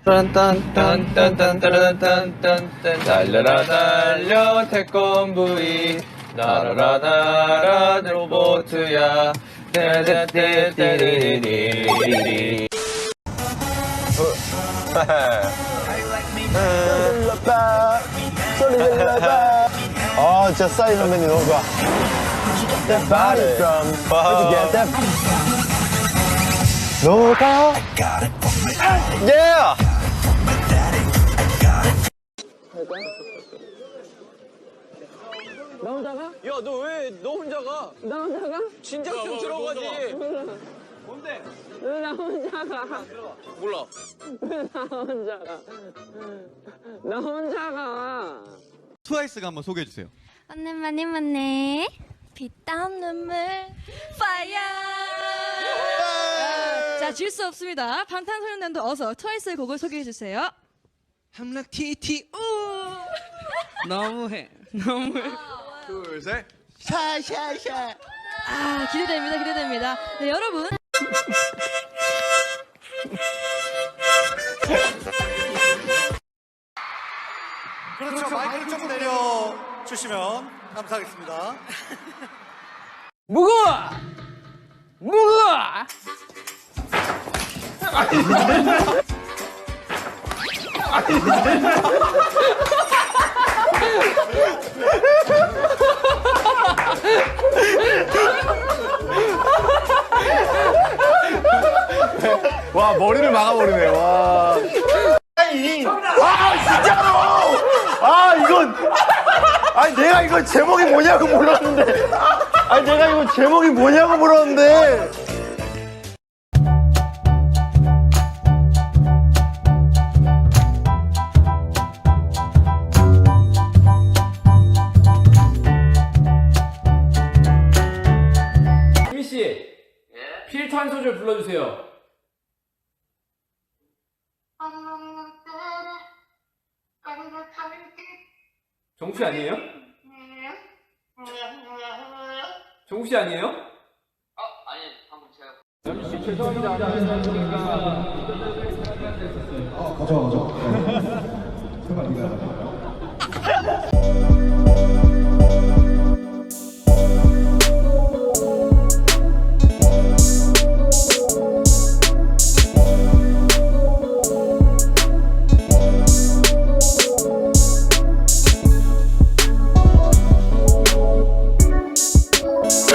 딴딴딴딴딴딴딴딴 달려라 달려 태권브이 날아라 날아 로보트야 떼떼떼떼리리리리. 소리 질러봐. 아 진짜 싸이 선배님 너무 좋아. That body drum, where'd you get that? 너가 Yeah! 나 혼자 가? 야 너 왜 너 혼자 가? 나 혼자 가? 진작 좀 들어가지. 뭔데? 왜 나 혼자 가? 몰라. 왜 나 혼자 가? 나 혼자 가. 트와이스가 한번 소개해 주세요. 언니 맞네. 피땀 눈물 파이어. 자, 질 수 없습니다. 방탄소년단도 어서 트와이스의 곡을 소개해 주세요. 함락 TT 우. 너무해. 너무해. 둘, 셋. 샤샤샤. 아, 기대됩니다. 네, 여러분. 그렇죠. 마이크를 조금 내려 주시면 감사하겠습니다. 무거워! 무거워! 와 머리를 막아버리네. 와. 아니. 아 진짜로. 아 이건. 아니 내가 이거 제목이 뭐냐고 물었는데. 아니 내가 이거 제목이 뭐냐고 물었는데. 희미 씨, 필터 한 소절 불러주세요. 정국 씨 아니에요? 정국 씨 아니에요? 아니, 방금 제가. 남준 씨 죄송합니다.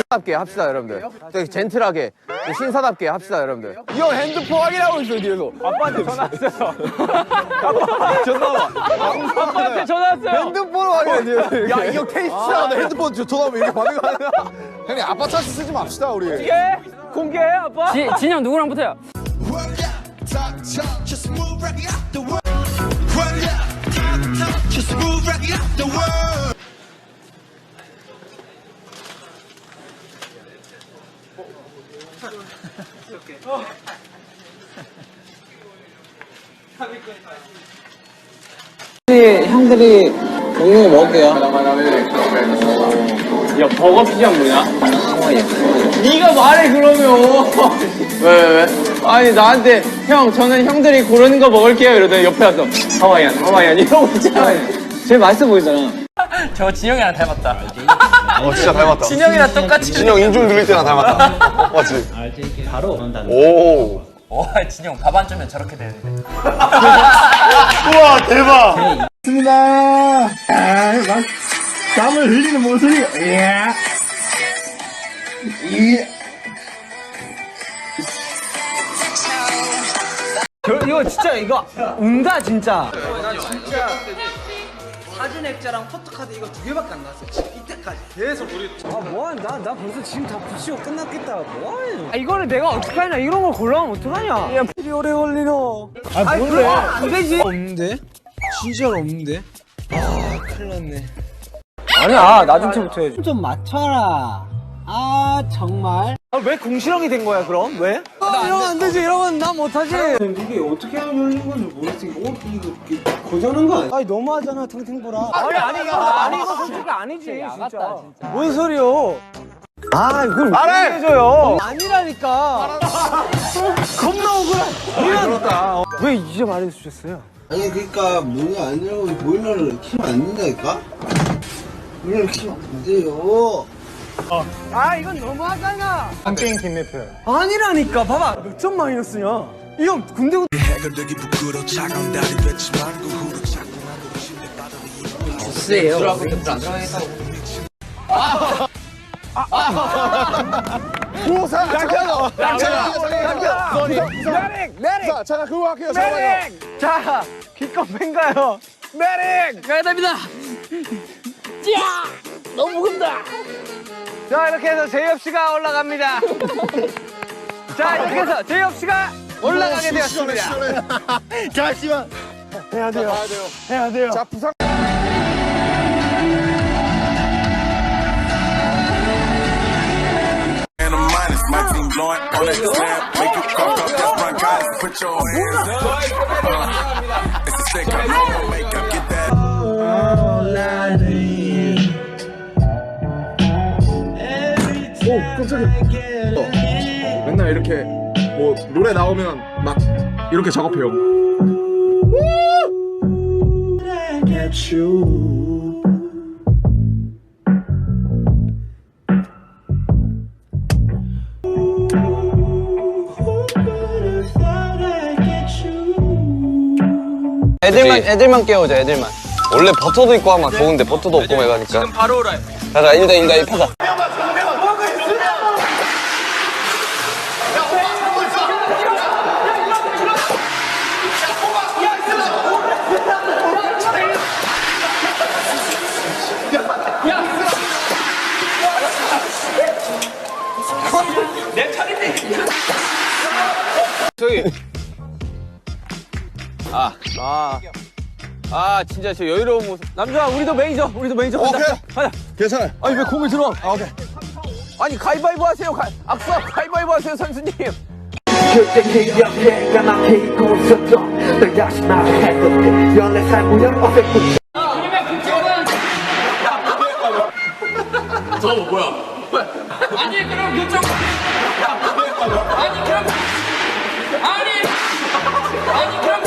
신사답게 합시다 여러분들. 되게 젠틀하게 신사답게 합시다 여러분들. 이 형 핸드폰 확인하고 있어 뒤에서. 아빠한테 전화 왔어요. 아빠한테 전화 왔어요. 핸드폰 확인해 뒤에서. 야 이 형 케이스야. 핸드폰 전화 오면 이렇게 받는 거 아니야? 형님 아빠 차시 쓰지 맙시다 우리. 공개해, 아빠? 진영 누구랑 붙어요? 형들이 공룡 먹을게요. 야, 버거 피자 뭐야? 네가 말해 그러면. 왜? 아니 나한테 형 저는 형들이 고르는 거 먹을게요 이러더니 옆에 와서 하와이안 이러고 있잖아. 제일 맛있어 보이잖아. 저 진영이랑 닮았다. 진짜 닮았다. 진영이랑 똑같이. 진영 인중 늘릴 때랑 닮았다. 맞지? 바로 한다는. 오. 진영 밥 안 주면 저렇게 되는데. 우와 대박. 좋습니다. 막 땀을 흘리는 모습이. 이야. 이거 진짜 이거 운다 진짜. 사진 액자랑 포토카드 이거 2개밖에 안 나왔어요. 지금 이때까지 계속 우리. 나 벌써 지금 다 붙이고 끝났겠다. 뭐하냐? 이거를 내가 어떻게 하냐? 이런 걸 골라오면 어떡하냐? 야, 필이 오래 걸리노. 뭔데? 안 되지. 없는데? 진짜로 없는데? 아, 큰일 났네. 아니야, 나중부터 해야지. 좀 맞춰라. 아, 정말. 왜 궁시렁이 된 거야, 그럼? 왜? 이러면 안 되지. 이러면 나 못하지. 이게 어떻게 하면 열린 건지 모르겠으니까 이거 고장난 거 아니야? 아니, 너무하잖아, 탱탱보라. 아니, 이거 솔직히 아니지, 진짜. 뭔 소리요? 아, 이걸 말해! 해줘요. 아니라니까. 겁나 억울해. 그렇다. 왜 이제 말해주셨어요? 아니 그러니까 문이 아니라고 보이너를 키면 안 된다니까? 문을 키면 안 돼요. 아 이건 너무하잖아. 한 게임 김매표. 아니라니까. 봐봐 몇 점 마이너스냐. 이 형 군대 주스예요. 메릭! 잠깐 그거 할게요. 메릭! 자 기껏 뺀가요. 메릭! 가야 됩니다. 자 이렇게 해서 제이홉 씨가 올라갑니다. 자 이렇게 해서 제이홉 씨가 올라가게 되었습니다. 잠시만. 해야 돼요. 해야 돼요. 자 부상. And a minus, my team blowing on that snap. Make you cough up that bronchitis. Put your hands up. It's a stick up, no makeup. Get that. 맨날 이렇게 뭐 노래 나오면 막 이렇게 작업해요. 애들만 깨우자, 애들만. 원래 버터도 있고 하면 좋은데 버터도 없고 해가니까. 지금 바로 오라. 가자, 1대1 파자. 저기. 진짜 저 여유로운 모습. 남자, 우리도 매니저 간다. 오케이. 가자. 괜찮아요. 아니, 왜 공을 들어? 오케이. 아니, 가위바위보 하세요. 악수, 가위바위보 하세요, 선수님. 그때 기억해 까맣게 잊고 있었던 널 다시 말해도 연애 살무염 어색한 저 뭐야? 아니 그럼 그쪽. 아니 그럼. 아니 그럼.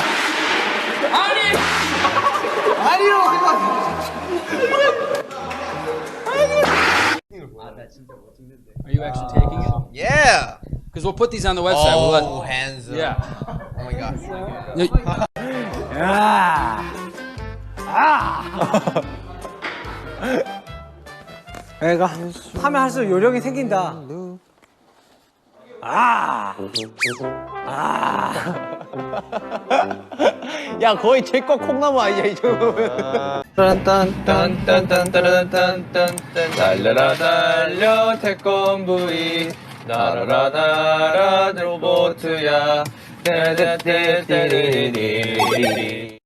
Are you actually taking it? Yeah. Because we'll put these on the website. we'll let, hands up. yeah. Oh my god. 애가 하면 할수록 요령이 생긴다. 야, 거의 제 거 콩나무 아니야, 이 정도면. 딴딴딴딴딴딴딴딴딴 달려라 달려 태권브이 날아라 날아 로보트야 떼떼떼떼리리리